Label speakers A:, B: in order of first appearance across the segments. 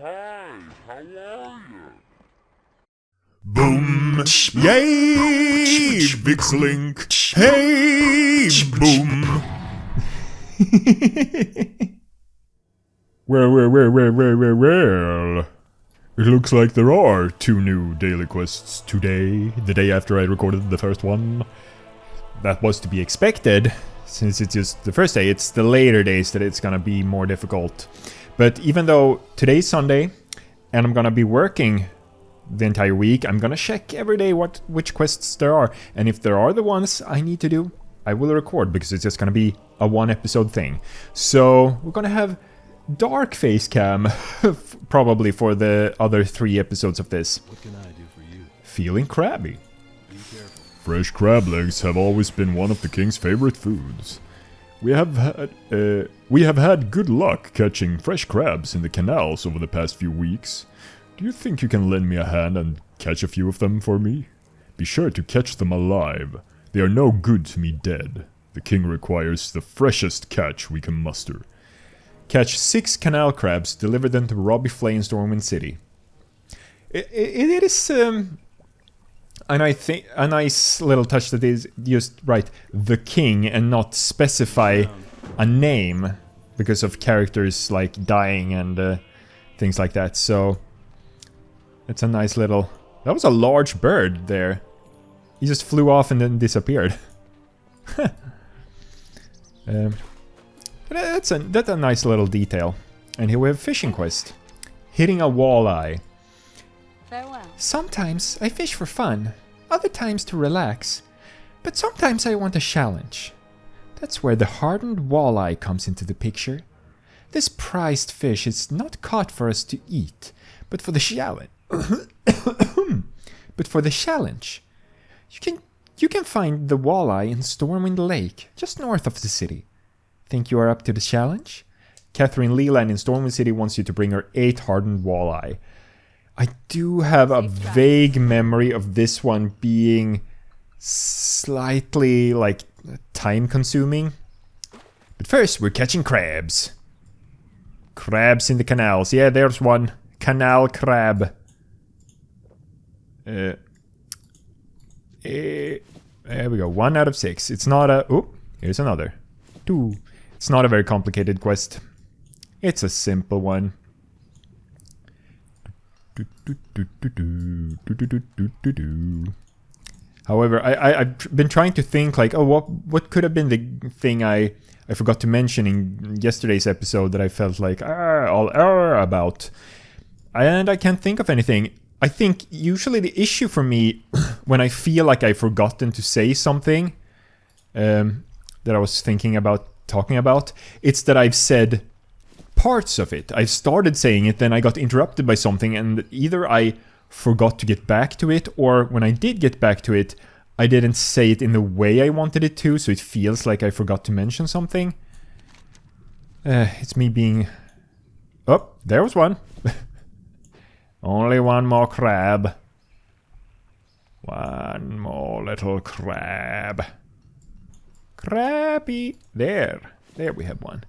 A: Hi, how are you?
B: Boom! Yay! VikzeLink! Hey! Boom! Well. It looks like there are 2 new daily quests today, the day after I recorded the first one. That was to be expected, since it's just the first day. It's the later days that it's gonna be more difficult. But even though today's Sunday, and I'm gonna be working the entire week, I'm gonna check every day which quests there are. And if there are the ones I need to do, I will record, because it's just gonna be a 1 episode thing. So we're gonna have dark face cam probably for the other 3 episodes of this.
C: What can I do for you?
B: Feeling crabby.
C: Be careful.
B: Fresh crab legs have always been one of the king's favorite foods. We have had good luck catching fresh crabs in the canals over the past few weeks. Do you think you can lend me a hand and catch a few of them for me? Be sure to catch them alive. They are no good to me dead. The king requires the freshest catch we can muster. Catch 6 canal crabs, deliver them to Robbie Flay in Stormwind City. It is and I think a nice little touch that is just right, the king, and not specify a name because of characters like dying and things like that. So it's a nice little. That was a large bird there. He just flew off and then disappeared. That's a nice little detail. And here we have fishing quest. Hitting a walleye.
D: Farewell.
E: Sometimes I fish for fun, other times to relax, but sometimes I want a challenge. That's where the hardened walleye comes into the picture. This prized fish is not caught for us to eat, but for the challenge. But for the challenge. You can find the walleye in Stormwind Lake, just north of the city. Think you are up to the challenge? Catherine Leland in Stormwind City wants you to bring her 8 hardened walleye. I do have a vague memory of this one being slightly, like, time-consuming. But first, we're catching crabs. Crabs in the canals. Yeah, there's one. Canal crab. There we go. 1 out of 6. It's not a... Oh, here's another. 2. It's not a very complicated quest. It's a simple one. However, I've been trying to think like, oh, what could have been the thing I forgot to mention in yesterday's episode that I felt like all about, and I can't think of anything. I think usually the issue for me when I feel like I've forgotten to say something that I was thinking about talking about, it's that I've said parts of it. I've started saying it, then I got interrupted by something, and either I forgot to get back to it, or when I did get back to it, I didn't say it in the way I wanted it to, so it feels like I forgot to mention something. It's me being... Oh, there was one. Only 1 more crab. 1 more little crab. Crabby. There we have one.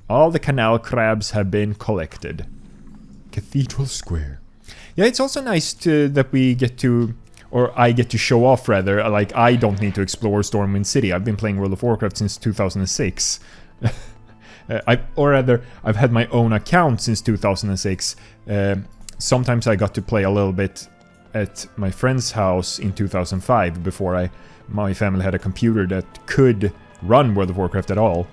E: All the canal crabs have been collected. Cathedral Square. Yeah, it's also nice that we get to, or I get to show off rather, like I don't need to explore Stormwind City. I've been playing World of Warcraft since 2006. I've had my own account since 2006. Sometimes I got to play a little bit at my friend's house in 2005 before my family had a computer that could run World of Warcraft at all.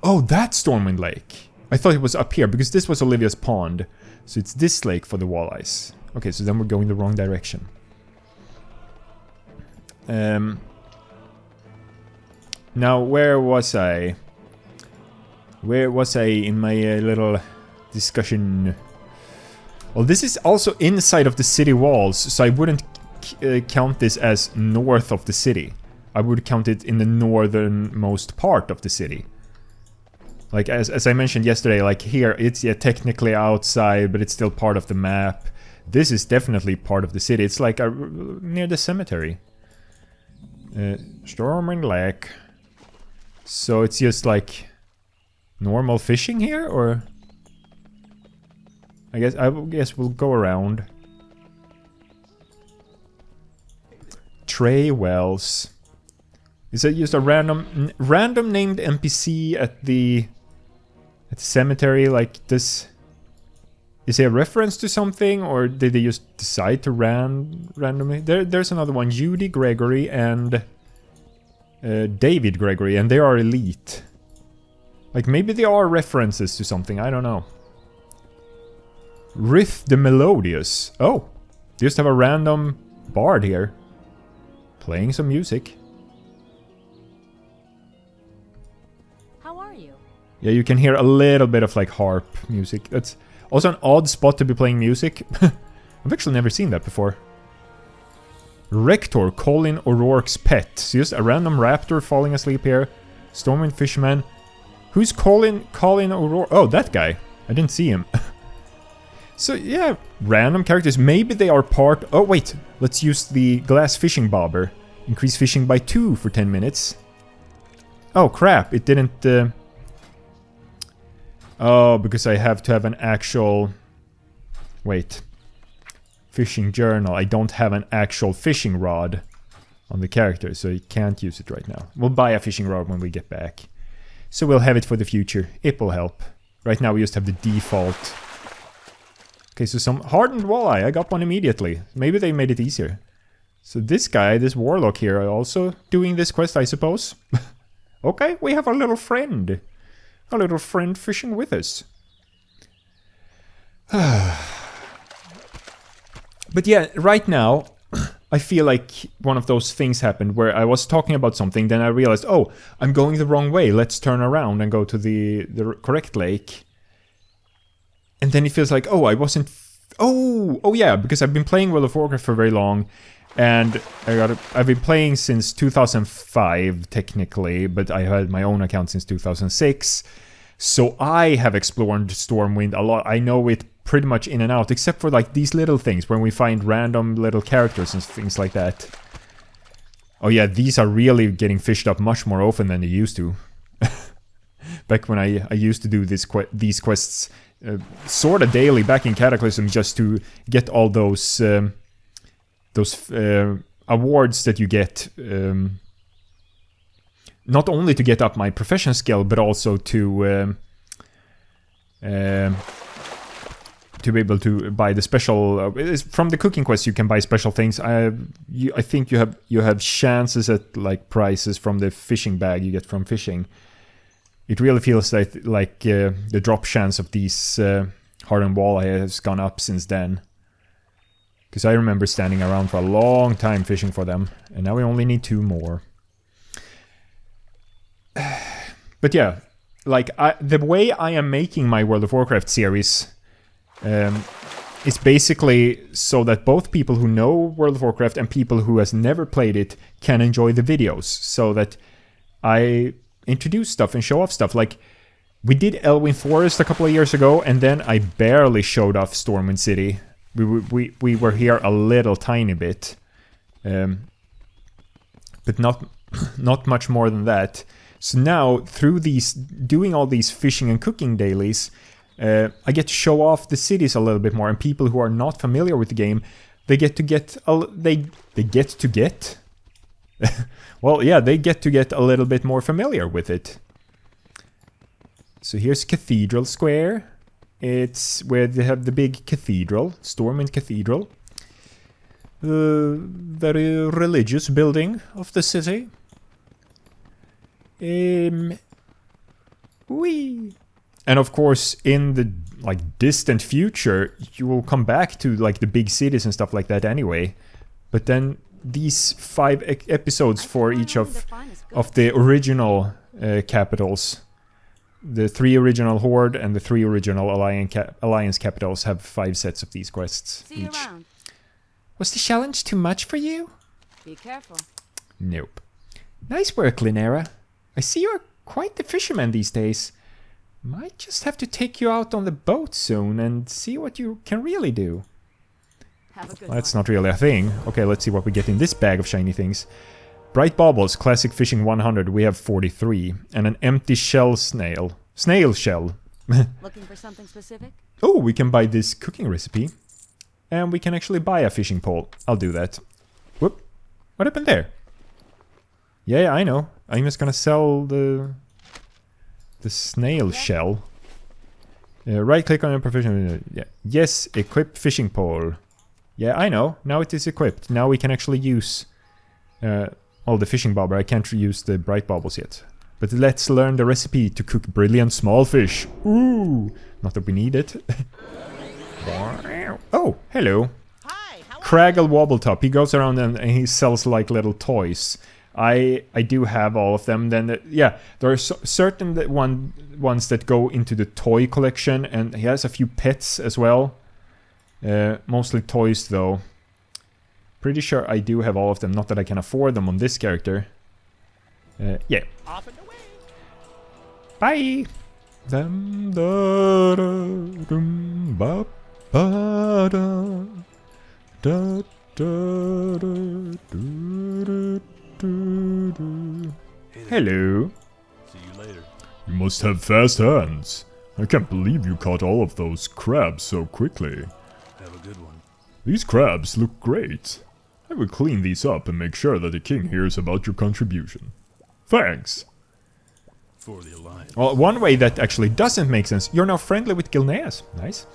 E: Oh, that's Stormwind Lake. I thought it was up here, because this was Olivia's pond. So it's this lake for the walleyes. Okay, so then we're going the wrong direction. Now, where was I? Where was I in my little discussion? Well, this is also inside of the city walls, so I wouldn't count this as north of the city. I would count it in the northernmost part of the city. Like, as I mentioned yesterday, like here, it's technically outside, but it's still part of the map. This is definitely part of the city. It's like near the cemetery. Stormwind Lake. So it's just like normal fishing here, or? I guess we'll go around. Trey Wells. Is that just a random named NPC at the cemetery? Like this? Is it a reference to something, or did they just decide to randomly? There's another one, Judy Gregory and David Gregory, and they are elite. Like maybe they are references to something. I don't know. Riff the Melodious. Oh, they just have a random bard here. Playing some music.
D: How are you?
E: Yeah, you can hear a little bit of like harp music. That's also an odd spot to be playing music. I've actually never seen that before. Rector, Colin O'Rourke's pet. So just a random raptor falling asleep here. Stormwind Fisherman. Who's Colin O'Rourke? Oh, that guy. I didn't see him. So yeah, random characters. Maybe they are part... Oh wait, let's use the glass fishing bobber. Increase fishing by 2 for 10 minutes. Oh crap, it didn't... Oh, because I have to have an actual... Wait. Fishing journal. I don't have an actual fishing rod on the character, so you can't use it right now. We'll buy a fishing rod when we get back. So we'll have it for the future. It will help. Right now we just have the default... Okay, so some hardened walleye. I got one immediately. Maybe they made it easier. So this guy, this warlock here, are also doing this quest, I suppose. Okay, we have a little friend. A little friend fishing with us. But yeah, right now, I feel like one of those things happened where I was talking about something, then I realized, oh, I'm going the wrong way. Let's turn around and go to the correct lake. And then it feels like, oh, I wasn't... Oh yeah, because I've been playing World of Warcraft for very long. And I've been playing since 2005, technically. But I had my own account since 2006. So I have explored Stormwind a lot. I know it pretty much in and out. Except for like these little things, when we find random little characters and things like that. Oh yeah, these are really getting fished up much more often than they used to. Back when I used to do these quests... sort of daily back in Cataclysm, just to get all those awards that you get, not only to get up my profession skill, but also to be able to buy the special. From the cooking quest, you can buy special things. I think you have chances at like prizes from the fishing bag you get from fishing. It really feels like the drop chance of these hardened walleye has gone up since then. Because I remember standing around for a long time fishing for them. And now we only need 2 more. But yeah, like the way I am making my World of Warcraft series is basically so that both people who know World of Warcraft and people who has never played it can enjoy the videos. So that I... introduce stuff and show off stuff. Like, we did Elwyn Forest a couple of years ago, and then I barely showed off Stormwind City. We were here a little tiny bit. But not much more than that. So now, through doing all these fishing and cooking dailies, I get to show off the cities a little bit more, and people who are not familiar with the game, they get to get... Well, yeah, they get to get a little bit more familiar with it. So here's Cathedral Square. It's where they have the big cathedral, Stormwind Cathedral. The very religious building of the city. Whee! And of course, in the distant future, you will come back to like the big cities and stuff like that anyway. But then these 5 episodes for each of the original capitals, the 3 original Horde and the 3 original Alliance capitals have 5 sets of these quests
D: See you
E: each.
D: around.
E: Was the challenge too much for you?
D: Be careful.
E: Nope. Nice work, Linera. I see you're quite the fisherman these days. Might just have to take you out on the boat soon and see what you can really do.
D: Have a good
E: Well, that's
D: one.
E: not really a thing. Okay, let's see what we get in this bag of shiny things. Bright Baubles, Classic Fishing 100, we have 43. And an empty shell snail. Snail shell.
D: Looking for something specific?
E: Oh, we can buy this cooking recipe. And we can actually buy a fishing pole. I'll do that. Whoop. What happened there? Yeah, I know. I'm just gonna sell the snail shell. Right click on your professional. Yeah. Yes, equip fishing pole. Yeah, I know. Now it is equipped. Now we can actually use all the fishing bobber. I can't use the bright baubles yet. But let's learn the recipe to cook brilliant small fish. Ooh! Not that we need it. Oh, hello.
F: Hi, how are
E: Craggle Wobbletop. He goes around and he sells like little toys. I do have all of them. Then yeah, there are certain ones that go into the toy collection, and he has a few pets as well. Mostly toys though. Pretty sure I do have all of them. Not that I can afford them on this character. Yeah.
F: off and away?
E: Bye. Dum, da, da, dum, ba, ba, da, da, da, da, do, do, do. Hello.
C: See you later.
B: You must have fast hands. I can't believe you caught all of those crabs so quickly.
C: Have a good one.
B: These crabs look great. I will clean these up and make sure that the king hears about your contribution. Thanks.
C: For the Alliance.
E: Well, one way that actually doesn't make sense. You're now friendly with Gilneas. Nice.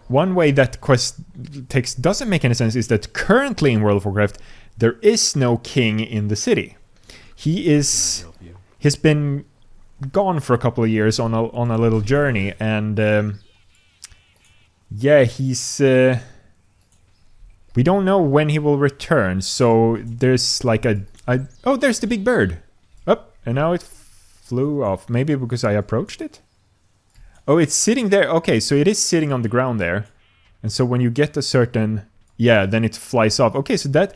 E: One way that quest text doesn't make any sense is that currently in World of Warcraft there is no king in the city. He is
C: Help you.
E: he's been gone for a couple of years on a little journey, and yeah, he's we don't know when he will return. So there's like oh, there's the big bird. Up, and now it flew off. Maybe because I approached it. Oh, it's sitting there. Okay, so it is sitting on the ground there. And so when you get a certain... Yeah, then it flies off. Okay, so that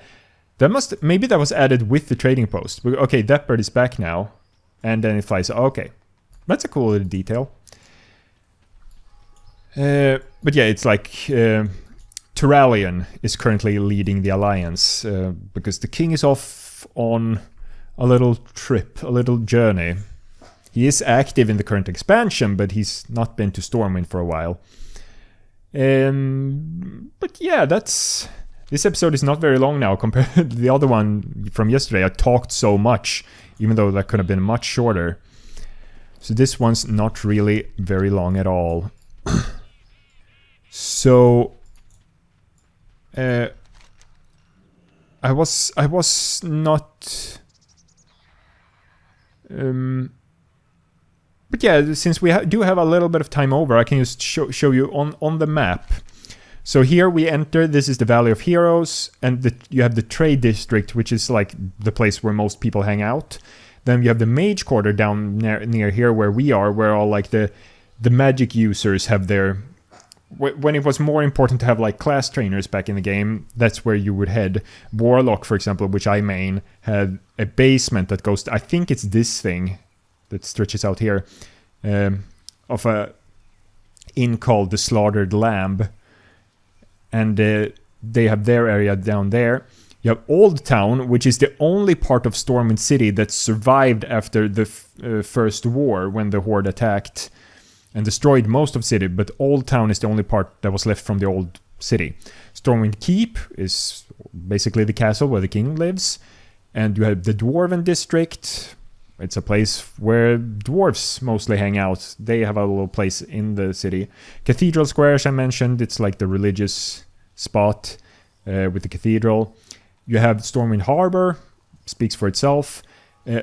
E: must... Maybe that was added with the trading post. Okay, that bird is back now. And then it flies... Okay. That's a cool little detail. But yeah, it's like... Turalian is currently leading the Alliance. Because the king is off on a little trip, a little journey. He is active in the current expansion, but he's not been to Stormwind for a while. But yeah, this episode is not very long now compared to the other one from yesterday. I talked so much, even though that could have been much shorter. So this one's not really very long at all. So I was not... But yeah, since we do have a little bit of time over, I can just show you on the map. So here we enter, this is the Valley of Heroes, and you have the Trade District, which is like the place where most people hang out. Then you have the Mage Quarter down near here where we are, where all like the magic users have their... When it was more important to have like class trainers back in the game, that's where you would head. Warlock, for example, which I main, had a basement that goes... I think it's this thing that stretches out here, of a inn called the Slaughtered Lamb, and they have their area down there. You have Old Town, which is the only part of Stormwind City that survived after the first war, when the Horde attacked and destroyed most of city, but Old Town is the only part that was left from the old city. Stormwind Keep is basically the castle where the king lives, and you have the Dwarven District. It's a place where dwarves mostly hang out. They have a little place in the city. Cathedral Square, as I mentioned, it's like the religious spot with the cathedral. You have Stormwind Harbor, speaks for itself.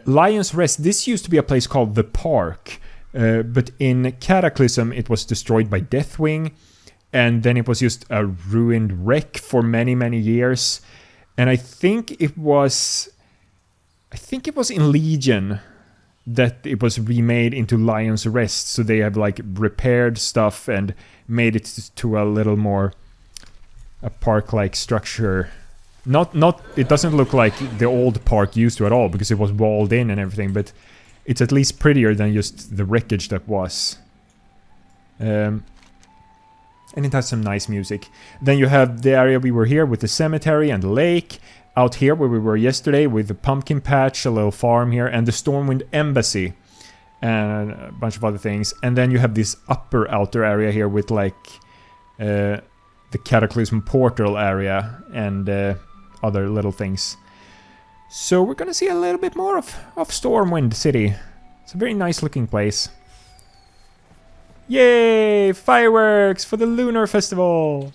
E: Lion's Rest, this used to be a place called The Park, but in Cataclysm it was destroyed by Deathwing, and then it was just a ruined wreck for many, many years. And I think it was in Legion that it was remade into Lion's Rest, so they have like repaired stuff and made it to a little more a park-like structure. Not it doesn't look like the old park used to at all, because it was walled in and everything, but it's at least prettier than just the wreckage that was. And it has some nice music. Then you have the area we were here with the cemetery and the lake. Out here where we were yesterday with the pumpkin patch, a little farm here, and the Stormwind Embassy. and a bunch of other things. And then you have this upper outer area here with like the Cataclysm portal area and other little things. So we're gonna see a little bit more of Stormwind City. It's a very nice looking place. Yay! Fireworks for the Lunar Festival!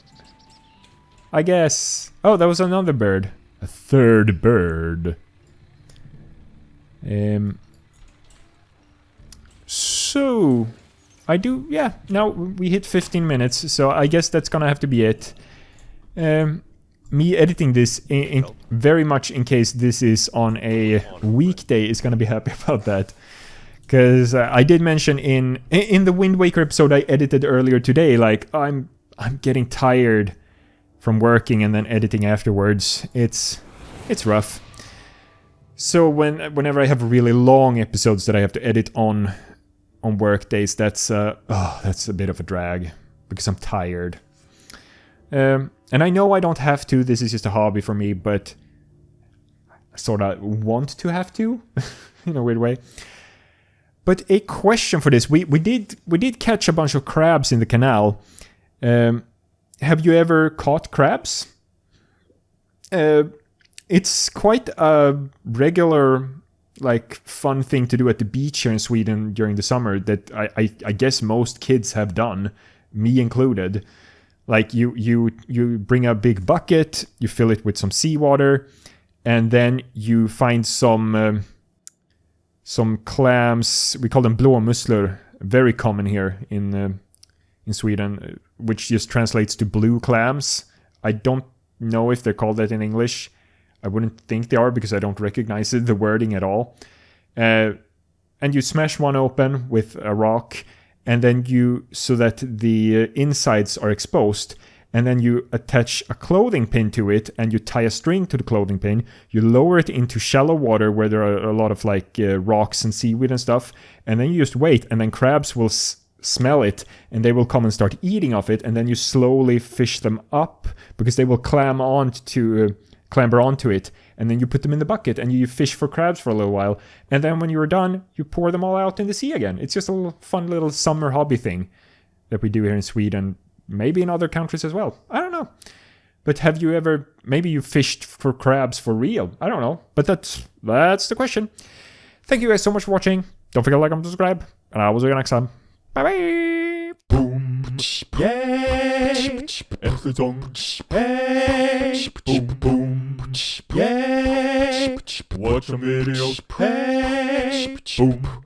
E: I guess. Oh, that was another bird. A third bird. So, now we hit 15 minutes, so I guess that's gonna have to be it. Me editing this very much in case this is on a weekday is gonna be happy about that. Because I did mention in the Wind Waker episode I edited earlier today, like, I'm getting tired from working and then editing afterwards. It's rough. So whenever I have really long episodes that I have to edit on work days, that's a bit of a drag because I'm tired. And I know I don't have to. This is just a hobby for me, but I sort of want to have to in a weird way. But a question for this: we did catch a bunch of crabs in the canal. Have you ever caught crabs? It's quite a regular, like, fun thing to do at the beach here in Sweden during the summer that I guess most kids have done, me included. Like, you bring a big bucket, you fill it with some seawater, and then you find some clams. We call them blåmusslor, very common here in Sweden, which just translates to blue clams. I don't know if they're called that in English. I wouldn't think they are because I don't recognize the wording at all. And you smash one open with a rock, and then so that the insides are exposed, and then you attach a clothing pin to it, and you tie a string to the clothing pin. You lower it into shallow water where there are a lot of like rocks and seaweed and stuff, and then you just wait, and then crabs will smell it, and they will come and start eating off it, and then you slowly fish them up because they will clamber onto it, and then you put them in the bucket and you fish for crabs for a little while, and then when you're done, you pour them all out in the sea again. It's just a fun little summer hobby thing that we do here in Sweden, maybe in other countries as well. I don't know. But have you ever, maybe you fished for crabs for real? I don't know. But that's the question. Thank you guys so much for watching. Don't forget to like and subscribe, and I will see you next time. Bye bye.
B: Boom. Yay. Äntligen sång. Hey. Boom boom. Yay. Watch some videos. Hey. Boom.